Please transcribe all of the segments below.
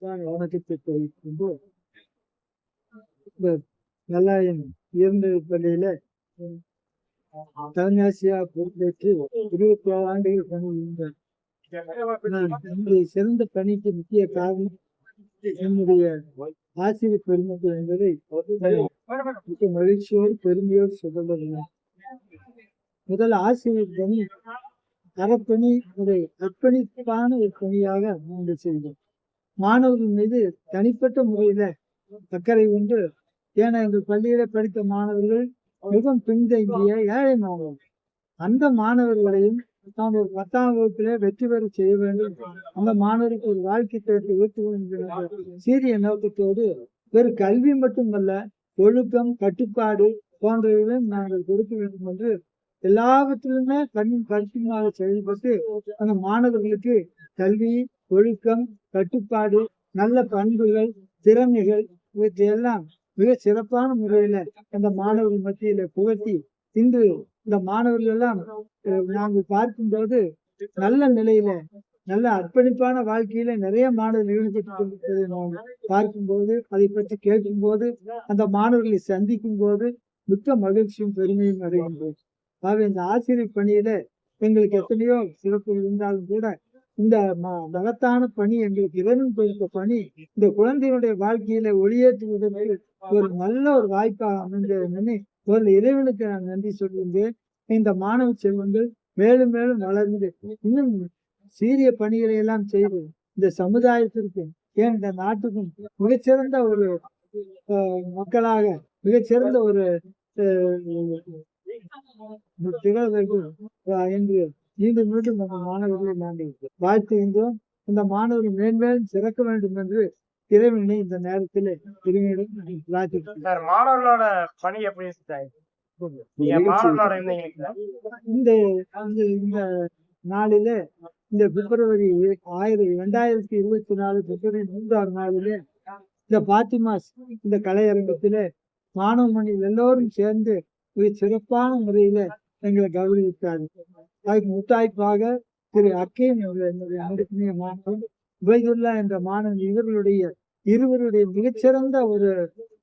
வணக்கத்தை தெரிவித்துக்கொண்டு நல்லாயன் இயர்ந்த பள்ளியில தலைமை ஆசிரியர் பொறுப்பேற்று 27 ஆண்டுகள் பணிபுரிந்தார். சிறந்த பணிக்கு முக்கிய காரணம் என்னுடைய ஆசிரியர் பெருமக்கள் என்பதை மிக மகிழ்ச்சியோடு பெருமையோடு சொல்லலாம். முதல் ஆசிரியர் பணி அறப்பணி, ஒரு அர்ப்பணிப்பான ஒரு பணியாக நாங்கள் செய்தோம். மாணவர்கள் மீது தனிப்பட்ட முறையில அக்கறை கொண்டு, ஏன்னா எங்கள் பள்ளியில படித்த மாணவர்கள் மிகவும் பின்தங்கிய ஏழை மாணவர்கள். அந்த மாணவர்களையும் நாம் ஒரு 10ஆம் வகுப்பிலே வெற்றி பெற செய்ய வேண்டும், அந்த மாணவருக்கு ஒரு வாழ்க்கை தரத்தை உயர்த்த வேண்டும் என்ற சீரிய நோக்கத்தோடு வெறும் கல்வி மட்டுமல்ல, ஒழுக்கம், கட்டுப்பாடு போன்றவைகளையும் நாங்கள் கொடுக்க வேண்டும் என்று எல்லாவற்றிலுமே கருத்துமாக செயல்பட்டு அந்த மாணவர்களுக்கு கல்வி, ஒழுக்கம், கட்டுப்பாடு, நல்ல பண்புகள், திறமைகள் இவற்றையெல்லாம் மிக சிறப்பான முறையில அந்த மாணவர்கள் மத்தியில புகட்டி, இன்று இந்த மாணவர்கள் எல்லாம் நாங்கள் பார்க்கும்போது நல்ல நிலையில, நல்ல அர்ப்பணிப்பான வாழ்க்கையில நிறைய மாணவர்கள் ஈடுபட்டு கொண்டிருப்பதை நாம் பார்க்கும்போது, அதை பற்றி கேட்கும்போது, அந்த மாணவர்களை சந்திக்கும் போது மிக்க மகிழ்ச்சியும் பெருமையும் அடைகின்றோம். ஆக இந்த ஆசிரியர் பணியில எங்களுக்கு எத்தனையோ சிறப்பு இருந்தாலும் கூட இந்த மகத்தான பணி, எங்களுக்கு இறைவன் கொடுத்த பணி, இந்த குழந்தைகளுடைய வாழ்க்கையில ஒளியேற்றுவதற்கு ஒரு நல்ல ஒரு வாய்ப்பாக அமைந்தது. ஒரு இறைவனுக்கு நான் நன்றி சொல்கின்றேன். இந்த மாணவ செல்வங்கள் மேலும் மேலும் வளர்ந்து இன்னும் சீரிய பணிகளை எல்லாம் செய்து இந்த சமுதாயத்திற்கு, ஏன் இந்த நாட்டுக்கும் மிகச்சிறந்த ஒரு மக்களாக, மிகச்சிறந்த ஒரு திகழ வேண்டும் என்று மீண்டும் மீண்டும் அந்த மாணவர்களை நாங்கள் வாழ்த்துகின்றோம். இந்த மாணவர்கள் மேன்மேலும் சிறக்க வேண்டும் என்று இறைவனை இந்த நேரத்தில் மாணவர்களோட பணி எப்படி இந்த நாளில, இந்த பிப்ரவரி 2024 பிப்ரவரி 3ஆம் நாளிலே இந்த பாத்திமாஸ் இந்த கலையரங்கத்திலே மாணவ மணிகள் எல்லோரும் சேர்ந்து மிக சிறப்பான முறையில எங்களை கௌரவித்தார்கள். அதுக்கு முத்தாய்ப்பாக திரு அக்கேன் என்னுடைய அன்புக்குரிய மாணவன், உபைதுல்லா என்ற மாணவன், இருவருடைய மிகச்சிறந்த ஒரு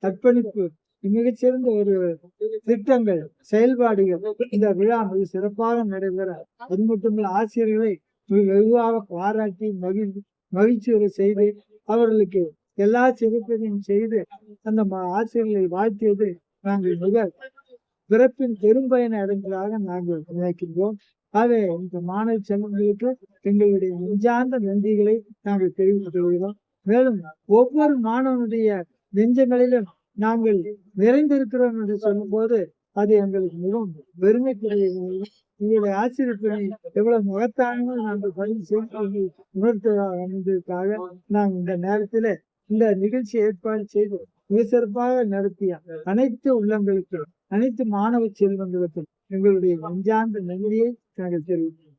அர்ப்பணிப்பு, மிகச்சிறந்த ஒரு திட்டங்கள், செயல்பாடுகள் இந்த விழா மிக சிறப்பாக நடைபெற, அது மட்டுமல்ல ஆசிரியர்களை வெகுவாக பாராட்டி மகிழ்ச்சியோடு செய்து அவர்களுக்கு எல்லா சிறப்பையும் செய்து அந்த ஆசிரியர்களை வாழ்த்தியது நாங்கள் மிக பிறப்பின் பெரும்பயனை அடைந்ததாக நாங்கள் நினைக்கின்றோம். ஆகவே இந்த மாணவ செல்வங்களுக்கு எங்களுடைய நெஞ்சார்ந்த நன்றிகளை நாங்கள் தெரிவித்துக் கொள்கிறோம். மேலும் ஒவ்வொரு மாணவனுடைய நெஞ்சங்களிலும் நாங்கள் நிறைந்திருக்கிறோம் என்று சொல்லும் போது அது எங்களுக்கு மிகவும் பெருமைக்குரியது. எங்களுடைய ஆசிரியர் பணி எவ்வளவு மகத்தான நாங்கள் பதிவு செய்து உணர்த்ததாக நாங்கள் இந்த நேரத்தில் இந்த நிகழ்ச்சி ஏற்பாடு செய்து மிக சிறப்பாக நடத்திய அனைத்து உள்ளங்களுக்கும், அனைத்து மாணவ செல்வங்களுக்கும் எங்களுடைய நெஞ்சார்ந்த நன்றியை நாங்கள் தெரிவிக்கிறோம்.